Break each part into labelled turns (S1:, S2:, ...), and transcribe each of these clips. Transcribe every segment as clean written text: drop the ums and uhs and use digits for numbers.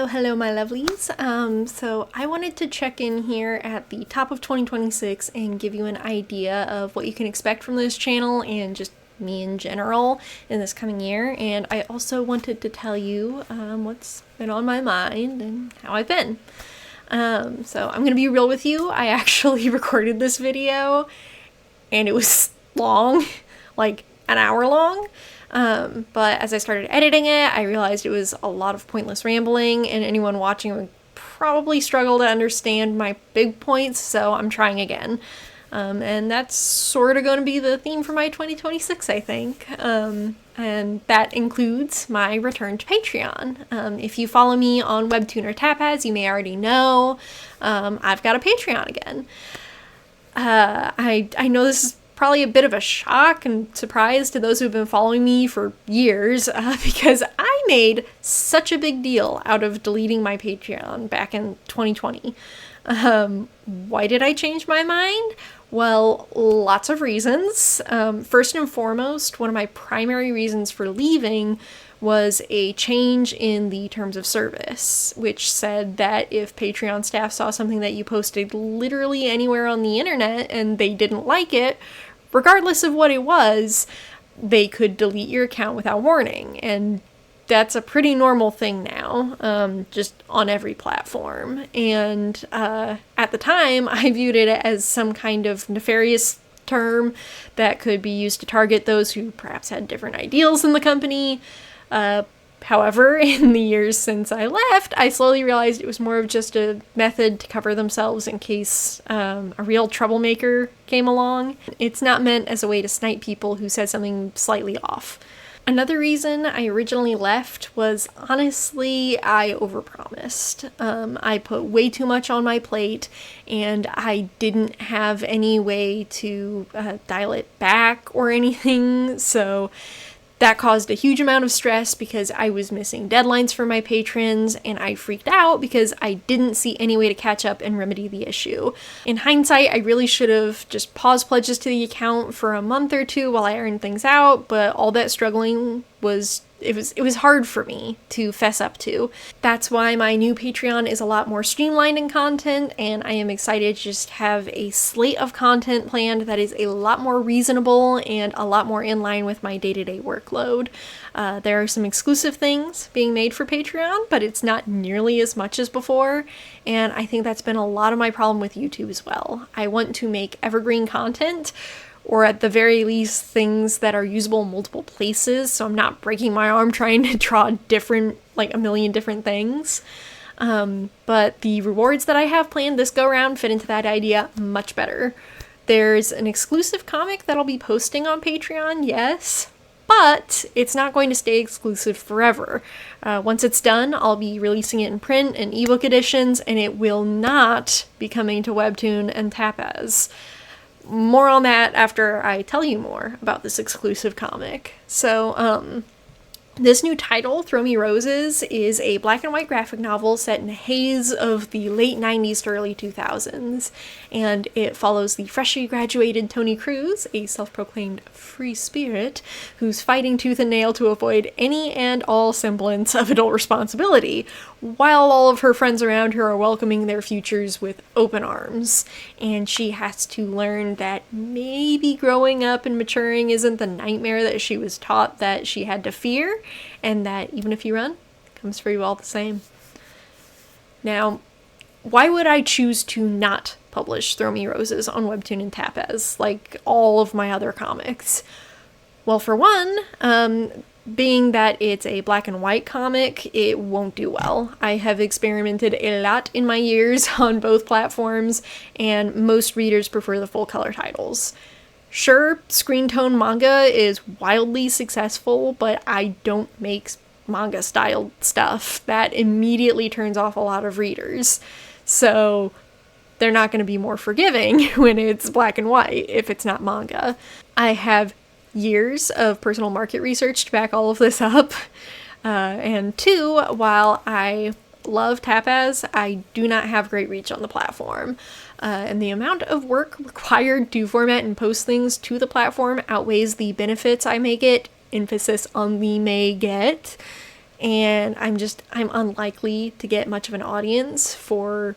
S1: Hello, my lovelies. So I wanted to check in here at the top of 2026 and give you an idea of what you can expect from this channel and just me in general in this coming year. And I also wanted to tell you what's been on my mind and how I've been. So I'm gonna be real with you. I actually recorded this video and it was long, like an hour long. But as I started editing it, I realized it was a lot of pointless rambling, and anyone watching would probably struggle to understand my big points, so I'm trying again. And that's sort of going to be the theme for my 2026, I think. And that includes my return to Patreon. If you follow me on Webtoon or Tapaz, you may already know I've got a Patreon again. I know this is probably a bit of a shock and surprise to those who've been following me for years, because I made such a big deal out of deleting my Patreon back in 2020. Why did I change my mind? Well, lots of reasons. First and foremost, one of my primary reasons for leaving was a change in the terms of service, which said that if Patreon staff saw something that you posted literally anywhere on the internet and they didn't like it, regardless of what it was, they could delete your account without warning. And that's a pretty normal thing now, just on every platform. And at the time, I viewed it as some kind of nefarious term that could be used to target those who perhaps had different ideals in the company. However, in the years since I left, I slowly realized it was more of just a method to cover themselves in case a real troublemaker came along. It's not meant as a way to snipe people who said something slightly off. Another reason I originally left was, honestly, I overpromised. I put way too much on my plate, and I didn't have any way to dial it back or anything, so that caused a huge amount of stress because I was missing deadlines for my patrons, and I freaked out because I didn't see any way to catch up and remedy the issue. In hindsight, I really should have just paused pledges to the account for a month or two while I ironed things out, but all that struggling was hard for me to fess up to. That's why my new Patreon is a lot more streamlined in content, and I am excited to just have a slate of content planned that is a lot more reasonable and a lot more in line with my day-to-day workload. There are some exclusive things being made for Patreon, but it's not nearly as much as before, and I think that's been a lot of my problem with YouTube as well. I want to make evergreen content, or at the very least things that are usable in multiple places, so I'm not breaking my arm trying to draw a million different things. But the rewards that I have planned this go around fit into that idea much better. There's an exclusive comic that I'll be posting on Patreon, yes, but it's not going to stay exclusive forever. Once it's done, I'll be releasing it in print and ebook editions, and it will not be coming to Webtoon and Tapaz. More on that after I tell you more about this exclusive comic. So, this new title, Throw Me Roses, is a black and white graphic novel set in the haze of the late 90s to early 2000s, and it follows the freshly graduated Toni Cruz, a self-proclaimed free spirit, who's fighting tooth and nail to avoid any and all semblance of adult responsibility, while all of her friends around her are welcoming their futures with open arms. And she has to learn that maybe growing up and maturing isn't the nightmare that she was taught that she had to fear, and that even if you run, it comes for you all the same. Now, why would I choose to not publish Throw Me Roses on Webtoon and Tapaz, like all of my other comics? Well, for one, being that it's a black and white comic, it won't do well. I have experimented a lot in my years on both platforms, and most readers prefer the full color titles. Sure, screen tone manga is wildly successful, but I don't make manga style stuff. That immediately turns off a lot of readers. So they're not going to be more forgiving when it's black and white if it's not manga. I have years of personal market research to back all of this up. And two, while I love Tapaz, I do not have great reach on the platform. And the amount of work required to format and post things to the platform outweighs the benefits I may get, emphasis on the may get. and I'm unlikely to get much of an audience for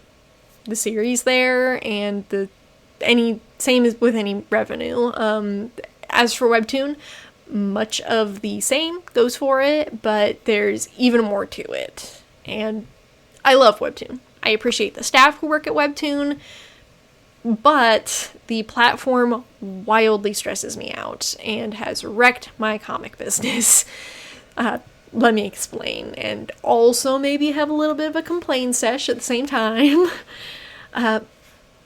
S1: the series there, and same as with any revenue. As for Webtoon, much of the same goes for it, but there's even more to it. And I love Webtoon. I appreciate the staff who work at Webtoon, but the platform wildly stresses me out and has wrecked my comic business. Let me explain, and also maybe have a little bit of a complaint sesh at the same time.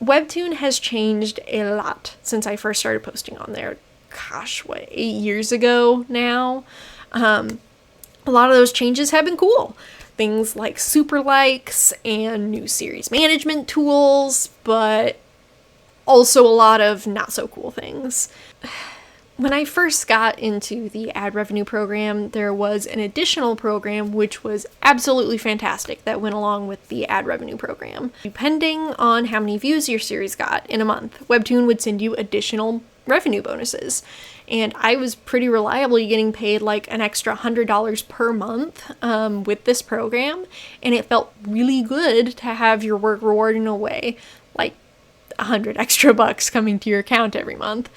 S1: Webtoon has changed a lot since I first started posting on there. Gosh, 8 years ago now? A lot of those changes have been cool. Things like super likes and new series management tools, but also a lot of not so cool things. When I first got into the ad revenue program, there was an additional program which was absolutely fantastic that went along with the ad revenue program. Depending on how many views your series got in a month, Webtoon would send you additional revenue bonuses. And I was pretty reliably getting paid like an extra $100 per month with this program, and it felt really good to have your work rewarded in a way, like 100 extra bucks coming to your account every month.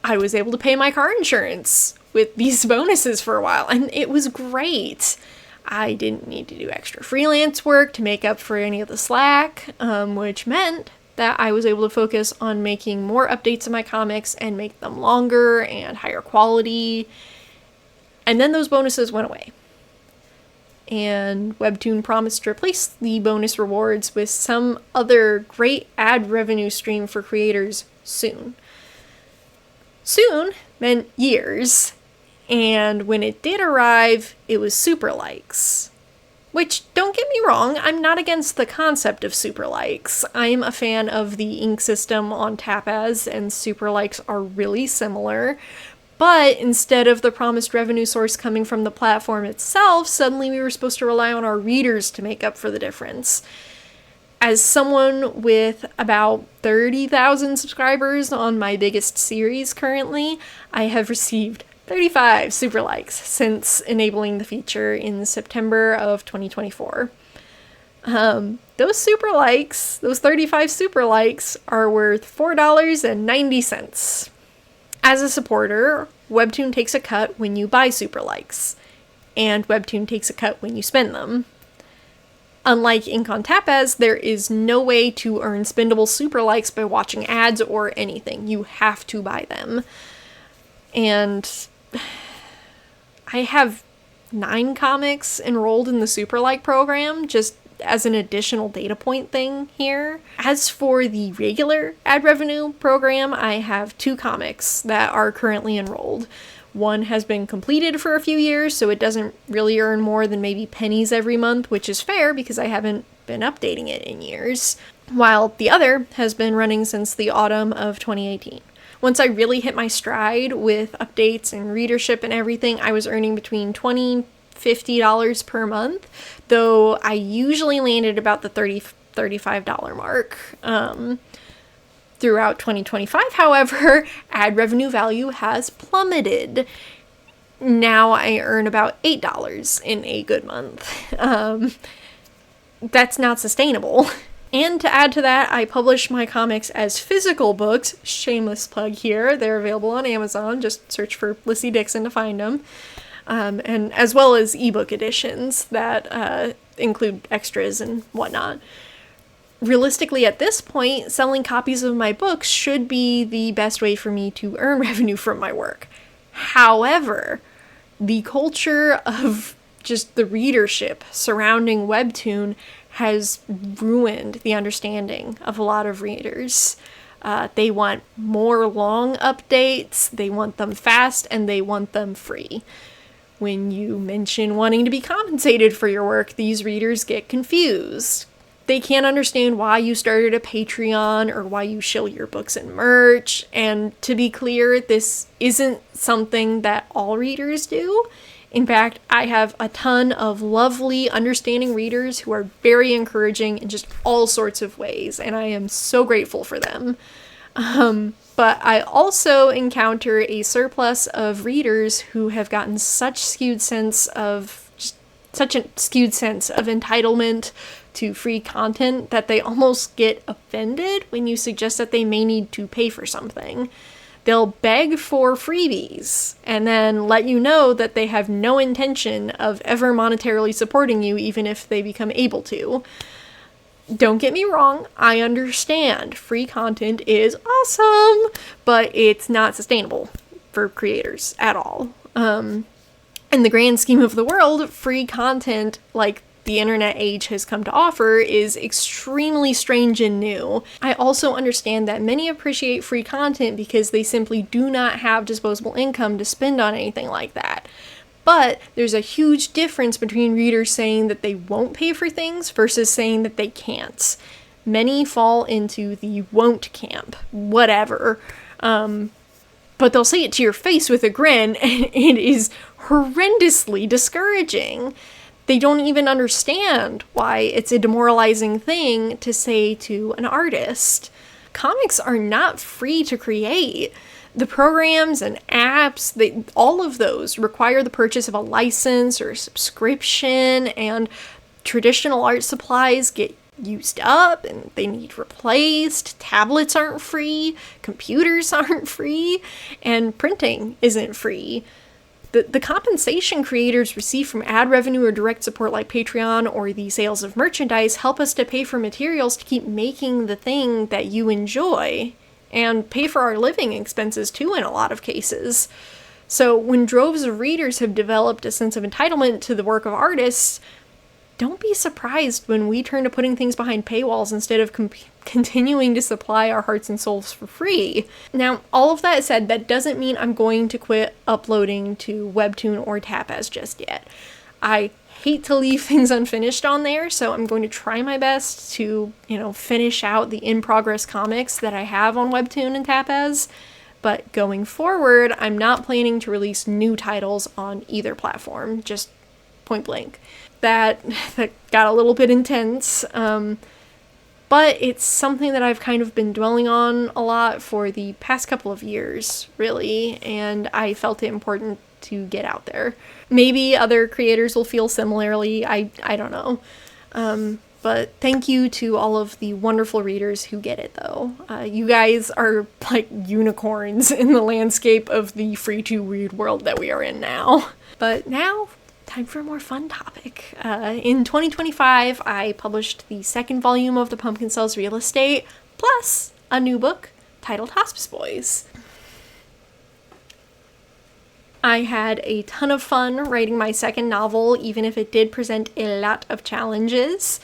S1: I was able to pay my car insurance with these bonuses for a while, and it was great. I didn't need to do extra freelance work to make up for any of the slack, which meant that I was able to focus on making more updates of my comics and make them longer and higher quality. And then those bonuses went away. And Webtoon promised to replace the bonus rewards with some other great ad revenue stream for creators soon. Soon meant years, and when it did arrive, it was super likes. Which, don't get me wrong, I'm not against the concept of super likes. I'm a fan of the ink system on Tapaz, and super likes are really similar. But instead of the promised revenue source coming from the platform itself, suddenly we were supposed to rely on our readers to make up for the difference. As someone with about 30,000 subscribers on my biggest series currently, I have received 35 super likes since enabling the feature in September of 2024. Those super likes, those 35 super likes, are worth $4.90. As a supporter, Webtoon takes a cut when you buy super likes, and Webtoon takes a cut when you spend them. Unlike Ink on Tapaz, there is no way to earn spendable super likes by watching ads or anything. You have to buy them. And I have 9 comics enrolled in the super like program, just as an additional data point thing here. As for the regular ad revenue program, I have 2 comics that are currently enrolled. One has been completed for a few years, so it doesn't really earn more than maybe pennies every month, which is fair because I haven't been updating it in years, while the other has been running since the autumn of 2018. Once I really hit my stride with updates and readership and everything, I was earning between $20 and $50 per month, though I usually landed about the $35 mark. Throughout 2025, however, ad revenue value has plummeted. Now I earn about $8 in a good month. That's not sustainable. And to add to that, I publish my comics as physical books. Shameless plug here. They're available on Amazon. Just search for Lissy Dixon to find them. And as well as ebook editions that include extras and whatnot. Realistically, at this point, selling copies of my books should be the best way for me to earn revenue from my work. However, the culture of just the readership surrounding Webtoon has ruined the understanding of a lot of readers. They want more long updates, they want them fast, and they want them free. When you mention wanting to be compensated for your work, these readers get confused. They can't understand why you started a Patreon or why you shill your books and merch. And to be clear, this isn't something that all readers do. In fact, I have a ton of lovely, understanding readers who are very encouraging in just all sorts of ways, and I am so grateful for them. But I also encounter a surplus of readers who have gotten such a skewed sense of entitlement to free content that they almost get offended when you suggest that they may need to pay for something. They'll beg for freebies and then let you know that they have no intention of ever monetarily supporting you, even if they become able to. Don't get me wrong, I understand free content is awesome, but it's not sustainable for creators at all. In the grand scheme of the world, free content like the internet age has come to offer is extremely strange and new. I also understand that many appreciate free content because they simply do not have disposable income to spend on anything like that. But there's a huge difference between readers saying that they won't pay for things versus saying that they can't. Many fall into the won't camp, whatever. But they'll say it to your face with a grin, and it is horrendously discouraging. They don't even understand why it's a demoralizing thing to say to an artist. Comics are not free to create. The programs and apps, all of those require the purchase of a license or a subscription, and traditional art supplies get used up and they need replaced. Tablets aren't free, computers aren't free, and printing isn't free. The compensation creators receive from ad revenue or direct support like Patreon or the sales of merchandise help us to pay for materials to keep making the thing that you enjoy, and pay for our living expenses too in a lot of cases. So when droves of readers have developed a sense of entitlement to the work of artists, don't be surprised when we turn to putting things behind paywalls instead of continuing to supply our hearts and souls for free. Now, all of that said, that doesn't mean I'm going to quit uploading to Webtoon or Tapas just yet. I hate to leave things unfinished on there, so I'm going to try my best to, finish out the in-progress comics that I have on Webtoon and Tapas. But going forward, I'm not planning to release new titles on either platform, just point blank. That got a little bit intense, but it's something that I've kind of been dwelling on a lot for the past couple of years, really, and I felt it important to get out there. Maybe other creators will feel similarly, I don't know. But thank you to all of the wonderful readers who get it, though. You guys are like unicorns in the landscape of the free-to-read world that we are in now. But now, time for a more fun topic. In 2025, I published the second volume of The Pumpkin Sells Real Estate, plus a new book titled Hospice Boys. I had a ton of fun writing my second novel, even if it did present a lot of challenges.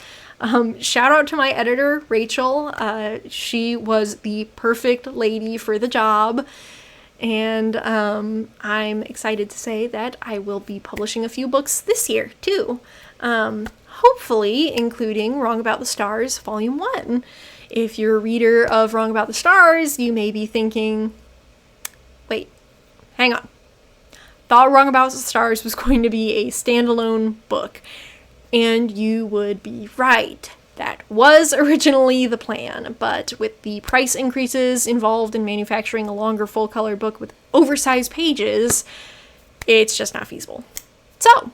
S1: Shout out to my editor, Rachel. She was the perfect lady for the job. And I'm excited to say that I will be publishing a few books this year, too. Hopefully including Wrong About the Stars, Volume 1. If you're a reader of Wrong About the Stars, you may be thinking, wait, hang on. Thought Wrong About the Stars was going to be a standalone book. And you would be right. That was originally the plan, but with the price increases involved in manufacturing a longer full-color book with oversized pages, it's just not feasible. So,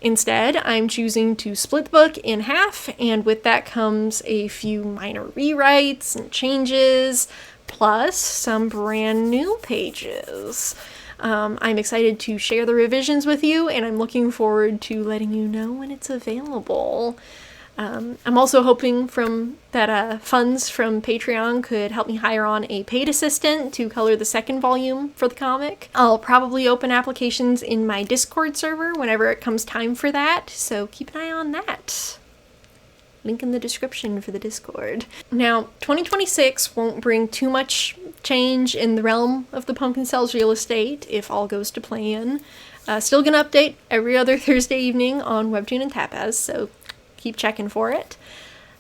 S1: instead, I'm choosing to split the book in half, and with that comes a few minor rewrites and changes, plus some brand new pages. I'm excited to share the revisions with you, and I'm looking forward to letting you know when it's available. I'm also hoping that funds from Patreon could help me hire on a paid assistant to color the second volume for the comic. I'll probably open applications in my Discord server whenever it comes time for that, so keep an eye on that. Link in the description for the Discord. Now, 2026 won't bring too much change in the realm of The Pumpkin Sells Real Estate if all goes to plan. Still gonna update every other Thursday evening on Webtoon and Tapas, so keep checking for it.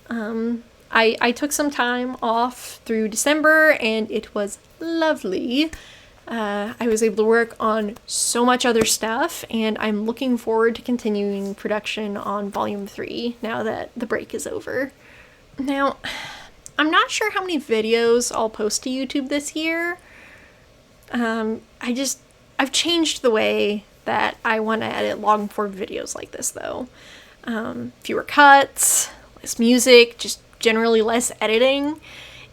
S1: I took some time off through December, and it was lovely. I was able to work on so much other stuff, and I'm looking forward to continuing production on Volume 3 now that the break is over. Now, I'm not sure how many videos I'll post to YouTube this year. I've changed the way that I want to edit long form videos like this though. Fewer cuts, less music, just generally less editing.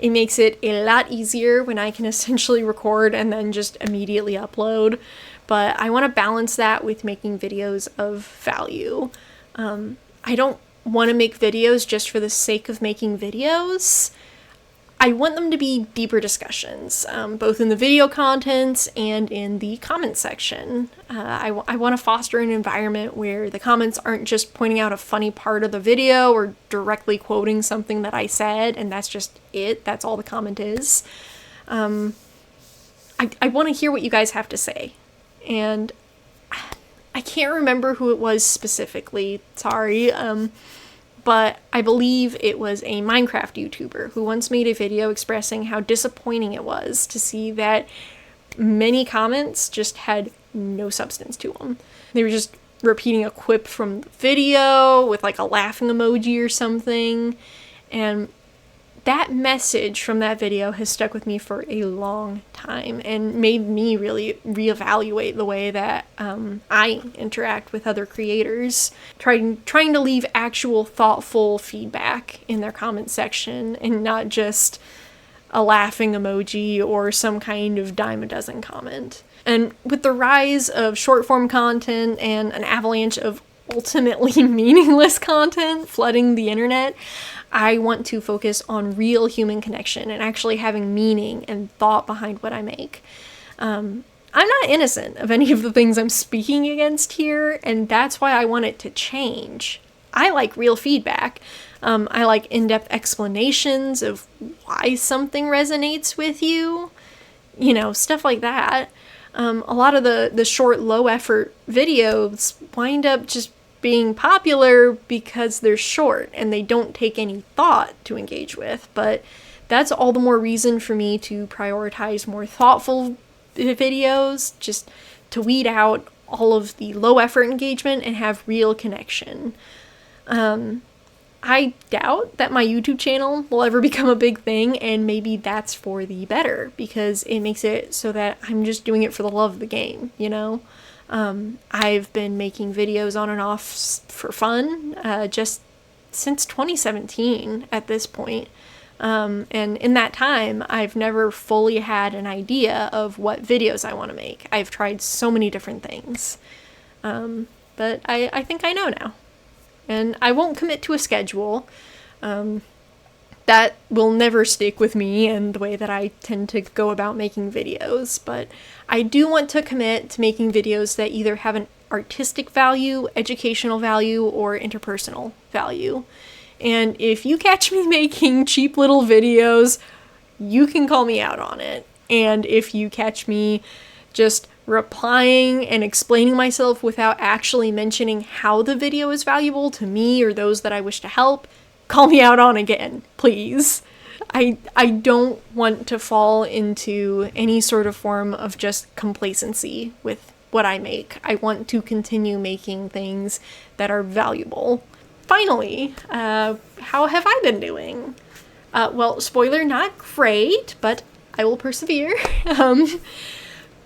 S1: It makes it a lot easier when I can essentially record and then just immediately upload. But I want to balance that with making videos of value. I don't want to make videos just for the sake of making videos. I want them to be deeper discussions, both in the video contents and in the comment section. I want to foster an environment where the comments aren't just pointing out a funny part of the video or directly quoting something that I said, and that's just it. That's all the comment is. I want to hear what you guys have to say. And I can't remember who it was specifically, sorry. But I believe it was a Minecraft YouTuber who once made a video expressing how disappointing it was to see that many comments just had no substance to them. They were just repeating a quip from the video with like a laughing emoji or something. And that message from that video has stuck with me for a long time and made me really reevaluate the way that I interact with other creators. Trying to leave actual thoughtful feedback in their comment section and not just a laughing emoji or some kind of dime a dozen comment. And with the rise of short form content and an avalanche of ultimately meaningless content flooding the internet, I want to focus on real human connection and actually having meaning and thought behind what I make. I'm not innocent of any of the things I'm speaking against here, and that's why I want it to change. I like real feedback. I like in-depth explanations of why something resonates with you. You know, stuff like that. A lot of the short, low-effort videos wind up just being popular because they're short and they don't take any thought to engage with, but that's all the more reason for me to prioritize more thoughtful videos, just to weed out all of the low effort engagement and have real connection. I doubt that my YouTube channel will ever become a big thing, and maybe that's for the better because it makes it so that I'm just doing it for the love of the game, you know? I've been making videos on and off for fun, just since 2017 at this point. And in that time, I've never fully had an idea of what videos I want to make. I've tried so many different things. But I think I know now. And I won't commit to a schedule. That will never stick with me and the way that I tend to go about making videos, but I do want to commit to making videos that either have an artistic value, educational value, or interpersonal value. And if you catch me making cheap little videos, you can call me out on it. And if you catch me just replying and explaining myself without actually mentioning how the video is valuable to me or those that I wish to help, call me out on again, please. I don't want to fall into any sort of form of just complacency with what I make. I want to continue making things that are valuable. Finally, how have I been doing? Well, spoiler, not great, but I will persevere.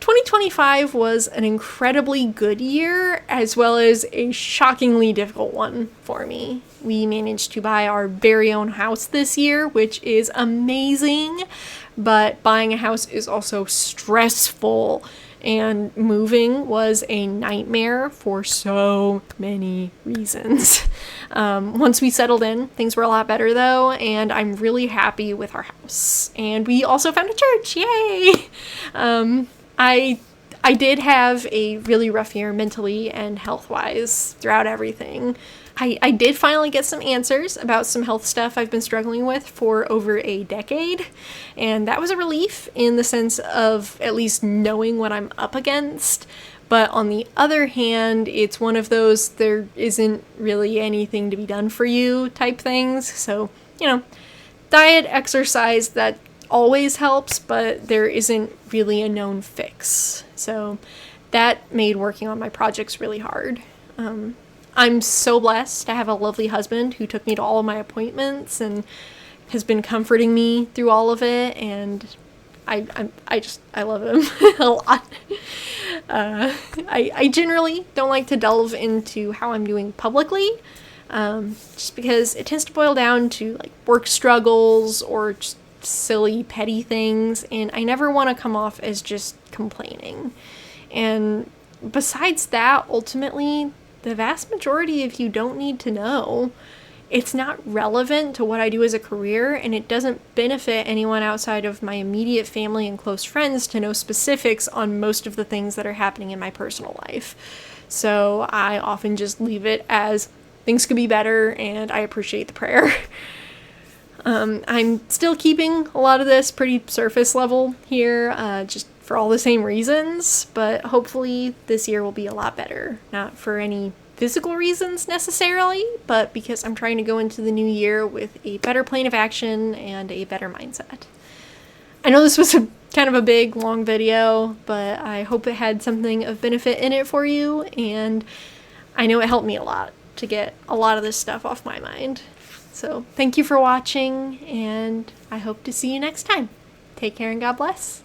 S1: 2025 was an incredibly good year, as well as a shockingly difficult one for me. We managed to buy our very own house this year, which is amazing, but buying a house is also stressful, and moving was a nightmare for so many reasons. Once we settled in, things were a lot better though, and I'm really happy with our house. And we also found a church, yay! I did have a really rough year mentally and health-wise throughout everything. I did finally get some answers about some health stuff I've been struggling with for over a decade, and that was a relief in the sense of at least knowing what I'm up against. But on the other hand, it's one of those there isn't really anything to be done for you type things. So, you know, diet, exercise, that always helps, but there isn't really a known fix. So that made working on my projects really hard. I'm so blessed to have a lovely husband who took me to all of my appointments and has been comforting me through all of it, and I love him a lot. I generally don't like to delve into how I'm doing publicly, just because it tends to boil down to like work struggles or just silly petty things, and I never want to come off as just complaining. And besides that, ultimately, the vast majority of you don't need to know. It's not relevant to what I do as a career, and it doesn't benefit anyone outside of my immediate family and close friends to know specifics on most of the things that are happening in my personal life. So I often just leave it as things could be better, and I appreciate the prayer. I'm still keeping a lot of this pretty surface level here, just for all the same reasons, but hopefully this year will be a lot better. Not for any physical reasons necessarily, but because I'm trying to go into the new year with a better plan of action and a better mindset. I know this was kind of a big, long video, but I hope it had something of benefit in it for you, and I know it helped me a lot to get a lot of this stuff off my mind. So thank you for watching, and I hope to see you next time. Take care and God bless.